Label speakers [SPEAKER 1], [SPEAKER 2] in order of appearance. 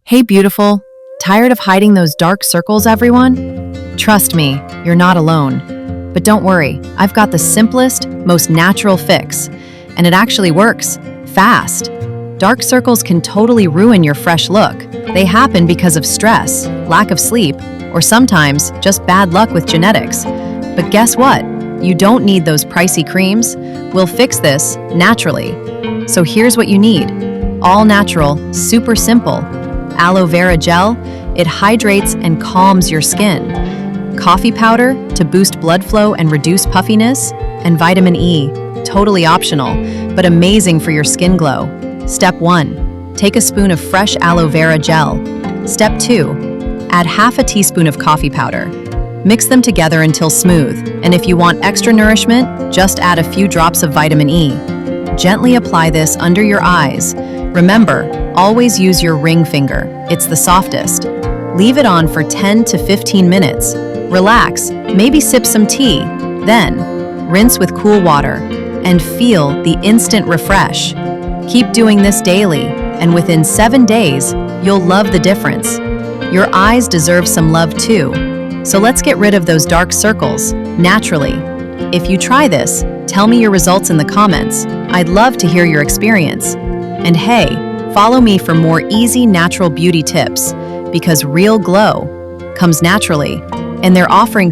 [SPEAKER 1] Hey beautiful, tired of hiding those dark circles, everyone? Trust me, you're not alone. But don't worry, I've got the simplest, most natural fix. And it actually works, fast. Dark circles can totally ruin your fresh look. They happen because of stress, lack of sleep, or sometimes just bad luck with genetics. But guess what? You don't need those pricey creams. We'll fix this naturally. So here's what you need. All natural, super simple. Aloe vera gel, it hydrates and calms your skin. Coffee powder to boost blood flow and reduce puffiness. And vitamin E, totally optional, but amazing for your skin glow. Step 1, take a spoon of fresh aloe vera gel. Step 2, add half a teaspoon of coffee powder. Mix them together until smooth, and if you want extra nourishment, just add a few drops of vitamin E. Gently apply this under your eyes. Remember, always use your ring finger. It's the softest. Leave it on for 10 to 15 minutes. Relax, maybe sip some tea. Then, rinse with cool water and feel the instant refresh. Keep doing this daily, and within 7 days, you'll love the difference. Your eyes deserve some love too. So let's get rid of those dark circles, naturally. If you try this, tell me your results in the comments. I'd love to hear your experience. And hey, follow me for more easy natural beauty tips, because real glow comes naturally, and they're offering